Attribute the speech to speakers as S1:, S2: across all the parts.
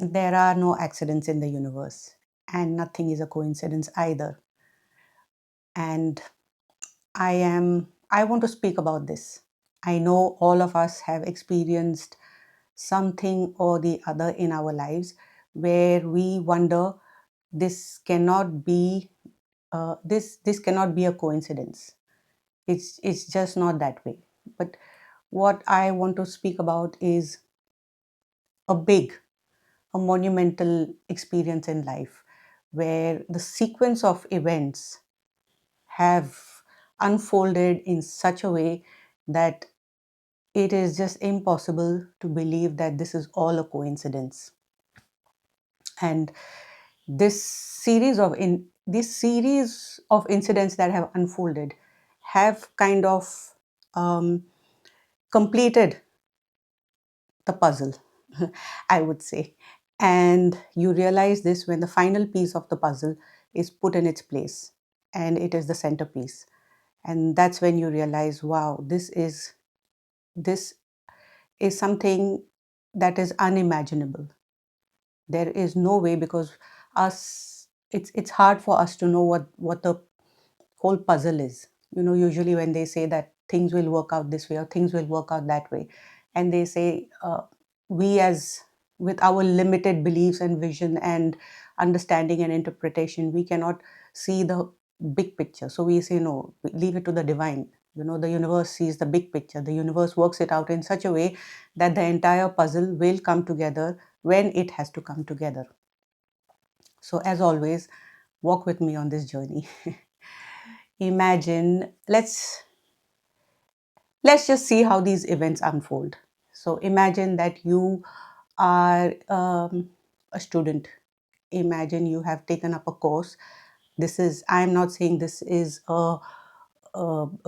S1: There are no accidents in the universe, and nothing is a coincidence either. And I want to speak about this. I know all of us have experienced something or the other in our lives where we wonder, this cannot be this cannot be a coincidence. It's just not that way. But what I want to speak about is a big, a monumental experience in life where the sequence of events have unfolded in such a way that it is just impossible to believe that this is all a coincidence. And this series of incidents that have unfolded have kind of um, completed the puzzle, I would say. And you realize this when the final piece of the puzzle is put in its place and it is the centerpiece. And that's when you realize, wow, this is something that is unimaginable. There is no way, because us it's hard for us to know what the whole puzzle is. Usually when they say that things will work out this way or things will work out that way, and they say we, as with our limited beliefs and vision and understanding and interpretation, we cannot see the big picture. So we say no, we leave it to the divine. The universe sees the big picture. The universe works it out in such a way that the entire puzzle will come together when it has to come together. So as always, walk with me on this journey. Imagine, let's just see how these events unfold. So imagine that you are a student. Imagine you have taken up a course. I'm not saying this is a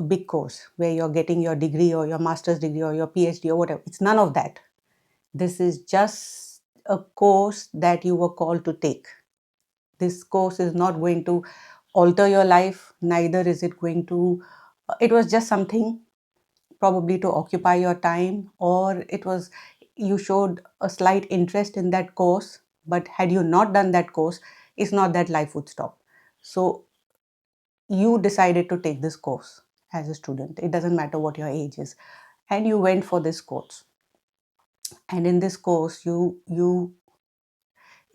S1: big course where you're getting your degree or your master's degree or your PhD or whatever. It's none of that. This is just a course that you were called to take. This course is not going to alter your life, neither is it going to, it was just something probably to occupy your time, or it was, you showed a slight interest in that course, but had you not done that course, it's not that life would stop. So you decided to take this course as a student. It doesn't matter what your age is, and you went for this course. And in this course, you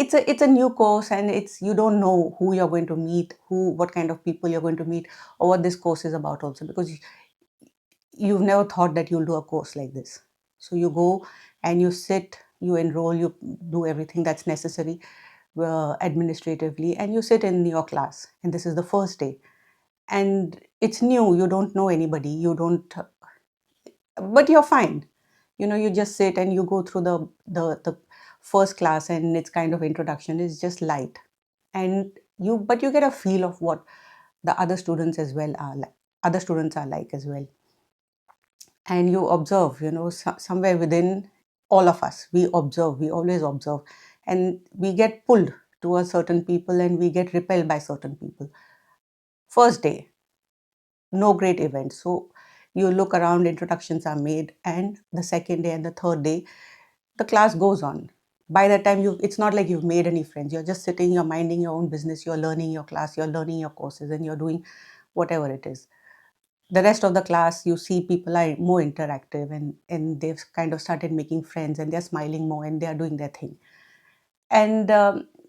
S1: it's a new course, and it's, you don't know who you're going to meet, what kind of people you're going to meet, or what this course is about also, because you've never thought that you'll do a course like this. So you go and you sit, you enroll, you do everything that's necessary administratively, and you sit in your class. And this is the first day, and it's new. You don't know anybody. You don't, but you're fine. You just sit and you go through the first class, and it's kind of introduction. It's just light, and but you get a feel of what the other students as well are like. Other students are like as well, and you observe, somewhere within all of us, we observe, we always observe, and we get pulled towards certain people and we get repelled by certain people. First day, no great event. So you look around, introductions are made, and the second day and the third day, the class goes on. By the time it's not like you've made any friends. You're just sitting, you're minding your own business, you're learning your class, you're learning your courses, and you're doing whatever it is. The rest of the class, you see people are more interactive, and they've kind of started making friends, and they're smiling more and they're doing their thing. And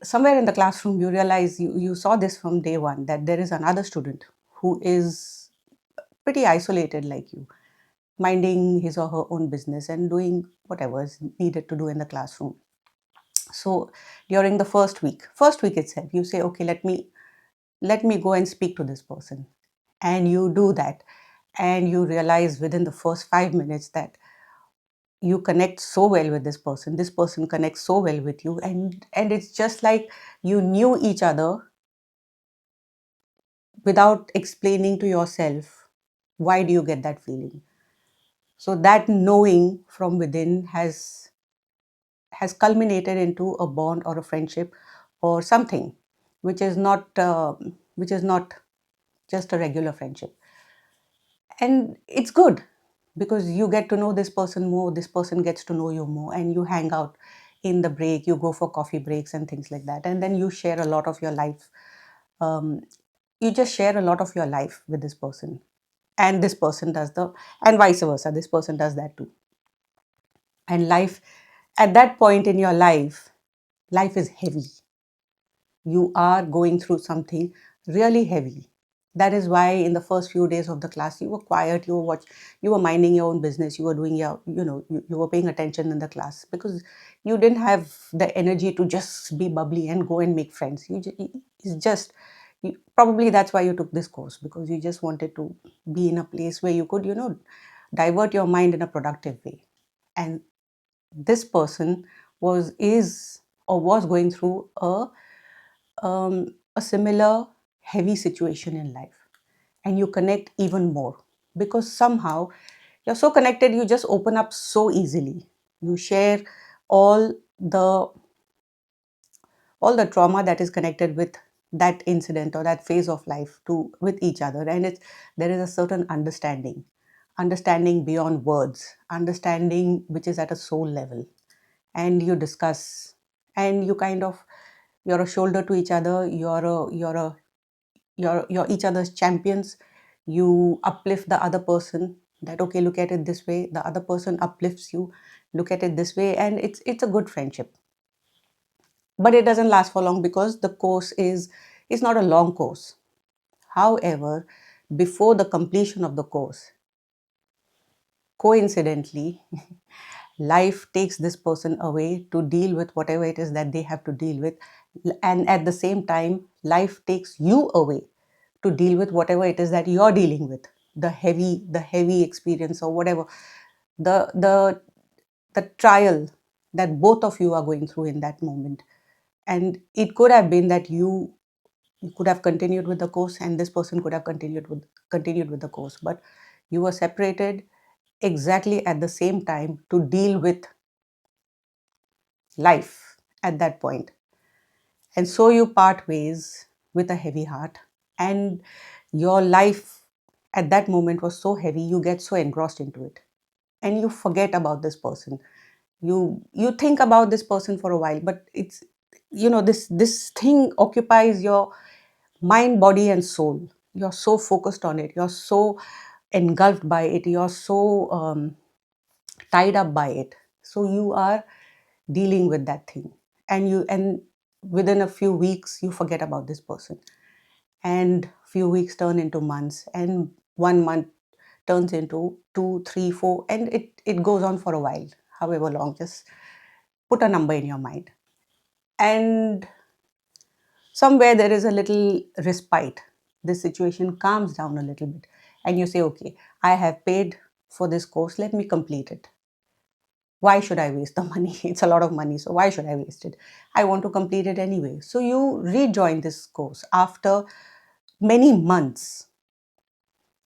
S1: somewhere in the classroom, you realize, you saw this from day one, that there is another student who is pretty isolated like you, minding his or her own business and doing whatever is needed to do in the classroom. So during the first week itself, you say, okay, let me go and speak to this person. And you do that, and you realize within the first 5 minutes that you connect so well with this person connects so well with you, and it's just like you knew each other without explaining to yourself. Why do you get that feeling? So that knowing from within has culminated into a bond or a friendship or something which is not just a regular friendship. And it's good, because you get to know this person more, this person gets to know you more, and you hang out in the break, you go for coffee breaks and things like that, and then you share a lot of your life. um, you just share a lot of your life with this person, and this person does the, and vice versa, this person does that too. And life, at that point in your life, life is heavy. You are going through something really heavy. That is why in the first few days of the class you were quiet, you were minding your own business, you were doing your, you were paying attention in the class, because you didn't have the energy to just be bubbly and go and make friends. It's just probably that's why you took this course, because you just wanted to be in a place where you could, divert your mind in a productive way. And this person was going through a similar heavy situation in life, and you connect even more, because somehow you're so connected, you just open up so easily. You share all the all the trauma that is connected with that incident or that phase of life to with each other, and there is a certain understanding beyond words, understanding which is at a soul level. And you discuss, and you kind of, you're a shoulder to each other, you're each other's champions. You uplift the other person, that okay, look at it this way, the other person uplifts you, look at it this way, and it's a good friendship. But it doesn't last for long, because the course is not a long course. However, before the completion of the course, coincidentally, life takes this person away to deal with whatever it is that they have to deal with. And at the same time, life takes you away to deal with whatever it is that you're dealing with, the heavy experience, or whatever, the the trial that both of you are going through in that moment. And it could have been that you could have continued with the course, and this person could have continued with the course, but you were separated exactly at the same time to deal with life at that point. And so you part ways with a heavy heart, and your life at that moment was so heavy, you get so engrossed into it, and you forget about this person. You think about this person for a while, but it's, this thing occupies your mind, body, and soul. You're so focused on it, you're so engulfed by it, you're so tied up by it. So you are dealing with that thing, and within a few weeks you forget about this person, and few weeks turn into months, and 1 month turns into 2, 3, 4, and it goes on for a while, however long. Just put a number in your mind, and somewhere there is a little respite. This situation calms down a little bit, and you say, okay, I have paid for this course, let me complete it. Why should I waste the money? It's a lot of money, so why should I waste it? I want to complete it anyway. So you rejoin this course after many months.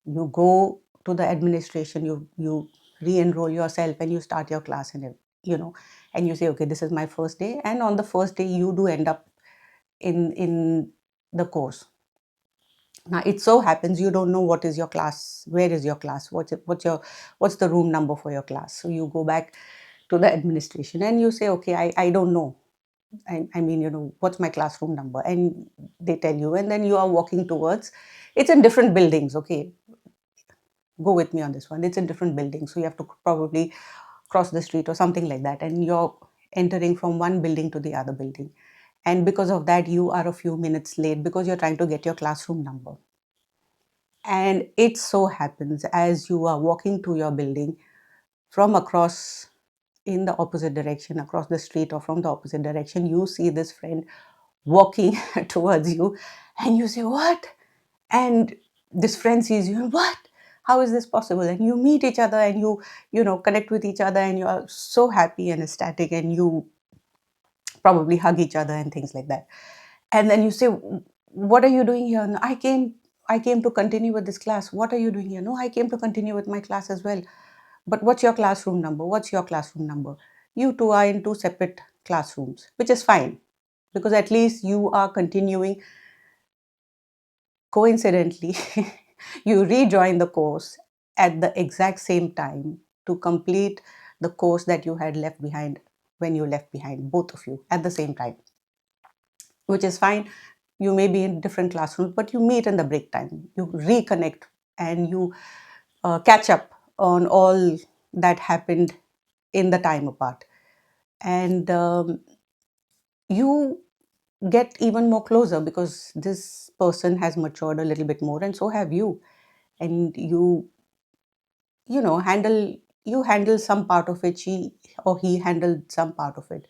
S1: You go to the administration, you re-enroll yourself, and you start your class, and and you say, okay, this is my first day, and on the first day you do end up in the course. Now it so happens you don't know what is your class, where is your class, what's the room number for your class. So you go back to the administration and you say, okay, I don't know. I mean, what's my classroom number? And they tell you, and then you are walking towards, it's in different buildings, okay? Go with me on this one. It's in different buildings. So you have to probably cross the street or something like that. And you're entering from one building to the other building. And because of that, you are a few minutes late because you're trying to get your classroom number. And it so happens, as you are walking to your building, from across in the opposite direction, across the street or from the opposite direction, you see this friend walking towards you, and you say, what? And this friend sees you, and what? How is this possible? And you meet each other, and you connect with each other, and you are so happy and ecstatic, and you probably hug each other and things like that. And then you say, what are you doing here? "No, I came to continue with this class." "What are you doing here?" "No, I came to continue with my class as well." "But what's your classroom number? What's your classroom number?" You two are in two separate classrooms, which is fine, because at least you are continuing. Coincidentally, you rejoin the course at the exact same time to complete the course that you had left behind when you left behind, both of you at the same time, which is fine. You may be in different classrooms, but you meet in the break time, you reconnect, and you catch up on all that happened in the time apart. And you get even more closer because this person has matured a little bit more, and so have you. And you know handle you handle some part of it, she or he handled some part of it,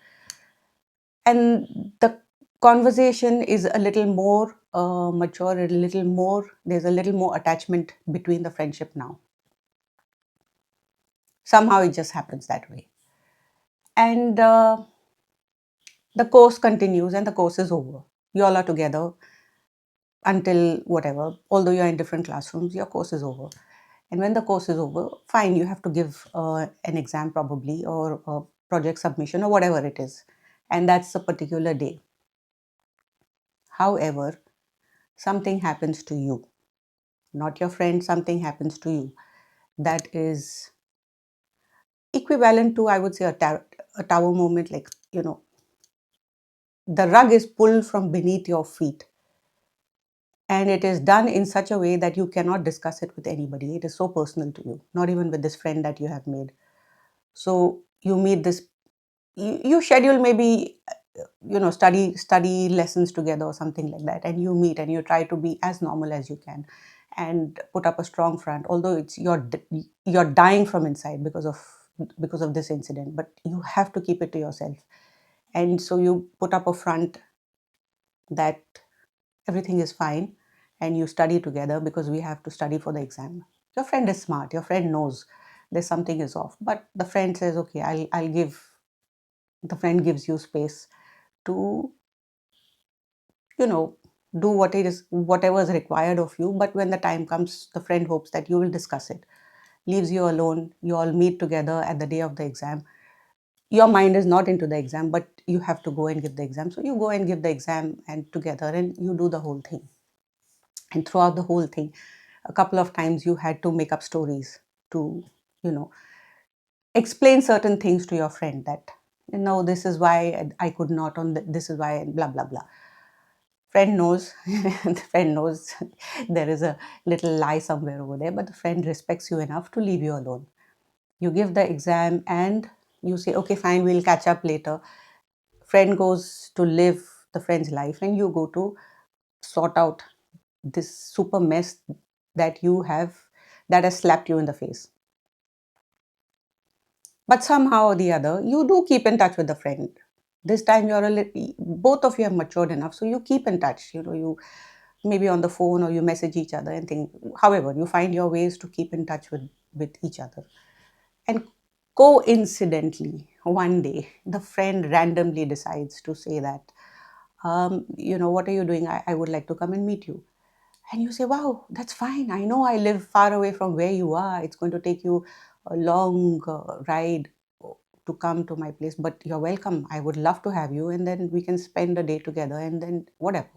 S1: and the conversation is a little more mature, a little more, there's a little more attachment between the friendship now. Somehow it just happens that way. And the course continues, and the course is over. You all are together until whatever, although you're in different classrooms, your course is over. And when the course is over, fine, you have to give an exam probably, or a project submission, or whatever it is. And that's a particular day. However, something happens to you, not your friend, something happens to you that is equivalent to, I would say, a tower moment, like, the rug is pulled from beneath your feet. And it is done in such a way that you cannot discuss it with anybody. It is so personal to you, not even with this friend that you have made. So you meet this, you schedule maybe study lessons together or something like that, and you meet and you try to be as normal as you can and put up a strong front, although it's you're dying from inside because of this incident, but you have to keep it to yourself. And so you put up a front that everything is fine, and you study together because we have to study for the exam. Your friend is smart, your friend knows there's something is off, but the friend says, okay, I'll give the friend gives you space to, you know do what it is, whatever is required of you. But when the time comes, the friend hopes that you will discuss it, leaves you alone, you all meet together at the day of the exam. Your mind is not into the exam, but you have to go and give the exam, so you go and give the exam and together, and you do the whole thing. And throughout the whole thing, a couple of times you had to make up stories to, you know explain certain things to your friend, that, this is why I could not, this is why, blah blah blah. Friend knows, the friend knows there is a little lie somewhere over there, but the friend respects you enough to leave you alone. You give the exam and you say, okay, fine, we'll catch up later. Friend goes to live the friend's life, and you go to sort out this super mess that you have, that has slapped you in the face. But somehow or the other, you do keep in touch with the friend. This time you're both of you have matured enough, so you keep in touch. You maybe on the phone, or you message each other and think. However, you find your ways to keep in touch with each other. And coincidentally, one day, the friend randomly decides to say that, what are you doing? I would like to come and meet you. And you say, wow, that's fine. I know I live far away from where you are. It's going to take you a long ride to come to my place, but you're welcome. I would love to have you. And then we can spend a day together, and then whatever,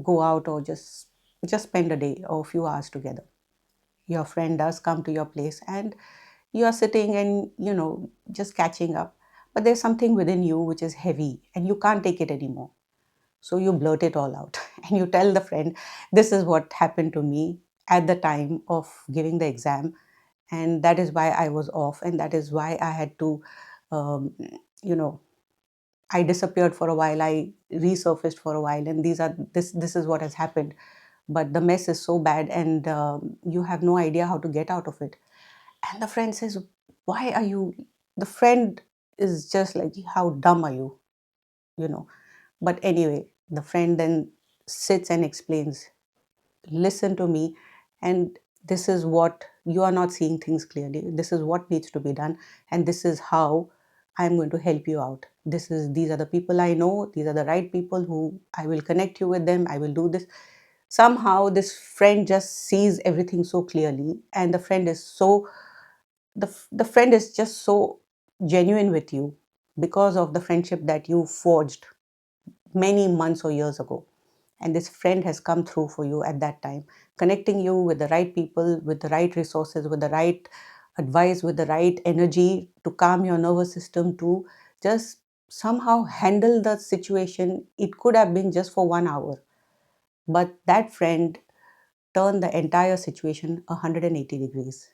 S1: go out, or just spend a day or a few hours together. Your friend does come to your place, and you are sitting and, just catching up. But there's something within you which is heavy, and you can't take it anymore. So you blurt it all out and you tell the friend, this is what happened to me at the time of giving the exam. And that is why I was off. And that is why I had to, um, you know, I disappeared for a while. I resurfaced for a while. And this is what has happened. But the mess is so bad, and you have no idea how to get out of it. And the friend says, why are you, the friend is just like, how dumb are you? You know, but anyway, the friend then sits and explains, listen to me, and this is what you are not seeing things clearly. This is what needs to be done, and this is how I'm going to help you out. These are the people I know, these are the right people who I will connect you with them. I will do this. Somehow, this friend just sees everything so clearly, and the friend is just so genuine with you because of the friendship that you forged many months or years ago. And this friend has come through for you at that time, connecting you with the right people, with the right resources, with the right advice, with the right energy to calm your nervous system, to just somehow handle the situation. It could have been just for 1 hour, but that friend turned the entire situation 180 degrees.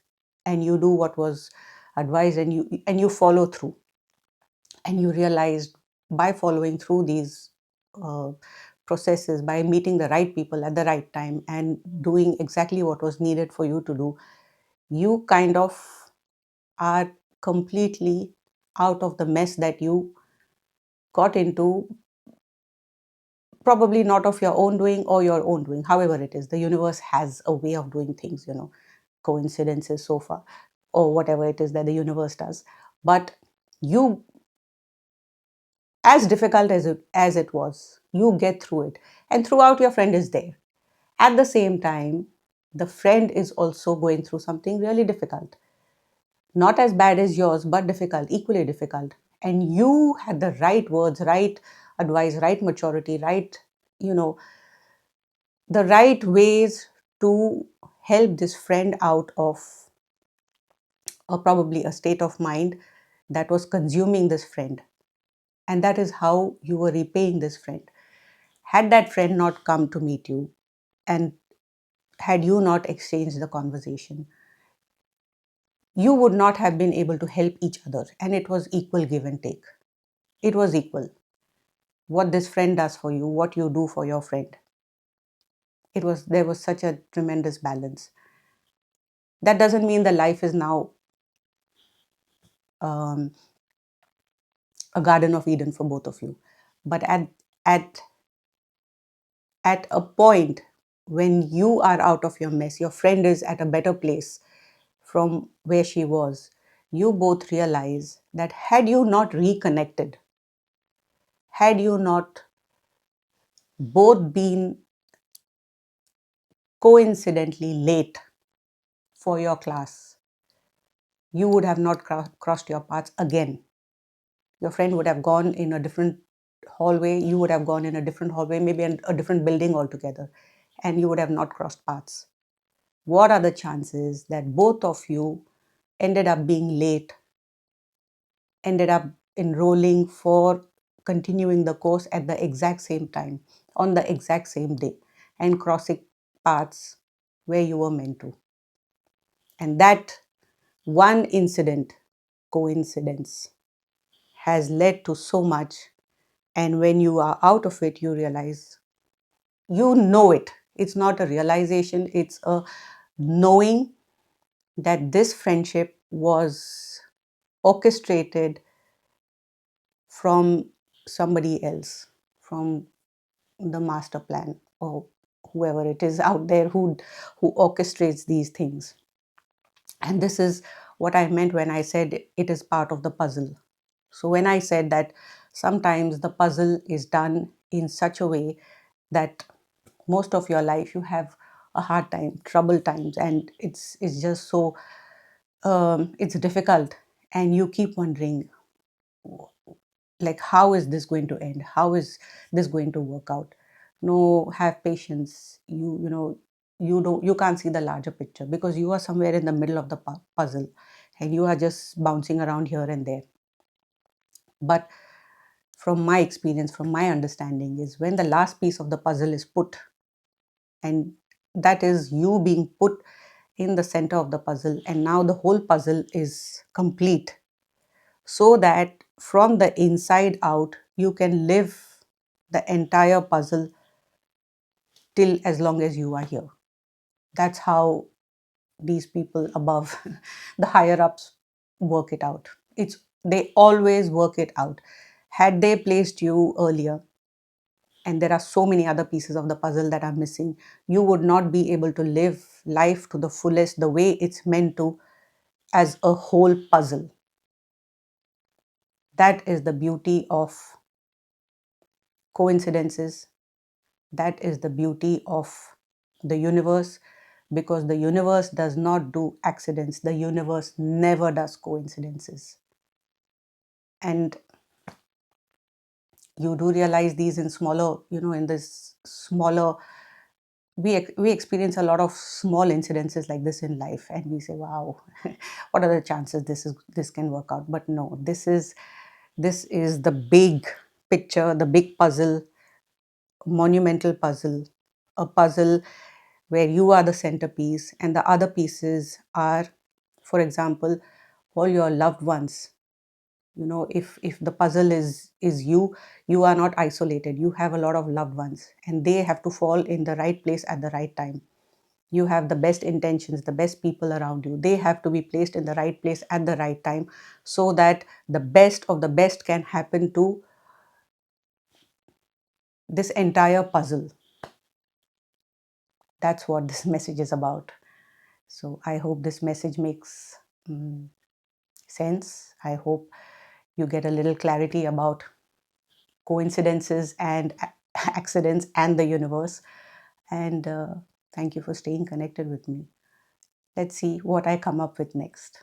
S1: And you do what was advised, and you follow through, and you realized by following through these uh, processes, by meeting the right people at the right time and doing exactly what was needed for you to do, you kind of are completely out of the mess that you got into, probably not of your own doing or your own doing. However it is, the universe has a way of doing things, coincidences so far, or whatever it is that the universe does. But you, as difficult as it was, you get through it, and throughout your friend is there. At the same time, the friend is also going through something really difficult, not as bad as yours, but difficult, equally difficult. And you had the right words, right advice, right maturity, right, you know the right ways to help this friend out of probably a state of mind that was consuming this friend. And that is how you were repaying this friend. Had that friend not come to meet you, and had you not exchanged the conversation, you would not have been able to help each other. And it was equal give and take. It was equal. What this friend does for you, what you do for your friend. There was such a tremendous balance. That doesn't mean the life is now um, a garden of Eden for both of you. But at at a point when you are out of your mess, your friend is at a better place from where she was, you both realize that had you not reconnected, had you not both been coincidentally late for your class, you would have not crossed your paths again. Your friend would have gone in a different hallway, you would have gone in a different hallway, maybe in a different building altogether, and you would have not crossed paths. What are the chances that both of you ended up being late, ended up enrolling for continuing the course at the exact same time, on the exact same day, and crossing paths where you were meant to? And that one incident, coincidence, has led to so much. And when you are out of it, you realize, you know it. It's not a realization, it's a knowing that this friendship was orchestrated from somebody else, from the master plan, or whoever it is out there who orchestrates these things. And this is what I meant when I said it is part of the puzzle. So when I said that sometimes the puzzle is done in such a way that most of your life you have a hard time, trouble times, and it's just so it's difficult, and you keep wondering, like, how is this going to end, how is this going to work out? No, have patience. You can't see the larger picture because you are somewhere in the middle of the puzzle, and you are just bouncing around here and there. But from my experience, from my understanding, is when the last piece of the puzzle is put, and that is you being put in the center of the puzzle, and now the whole puzzle is complete, so that from the inside out you can live the entire puzzle till as long as you are here. That's how these people above, the higher ups, work it out. They always work it out. Had they placed you earlier, and there are so many other pieces of the puzzle that are missing, you would not be able to live life to the fullest, the way it's meant to, as a whole puzzle. That is the beauty of coincidences. That is the beauty of the universe, because the universe does not do accidents. The universe never does coincidences. And you do realize these in smaller, in this smaller, we experience a lot of small incidences like this in life, and we say, wow, what are the chances this can work out? But no, This is the big picture, the big puzzle, monumental puzzle, a puzzle where you are the centerpiece and the other pieces are, for example, all your loved ones. You know, if the puzzle is you, you are not isolated. You have a lot of loved ones and they have to fall in the right place at the right time. You have the best intentions, the best people around you. They have to be placed in the right place at the right time so that the best of the best can happen to this entire puzzle. That's what this message is about. So I hope this message makes sense. I hope you get a little clarity about coincidences and accidents and the universe. And thank you for staying connected with me. Let's see what I come up with next.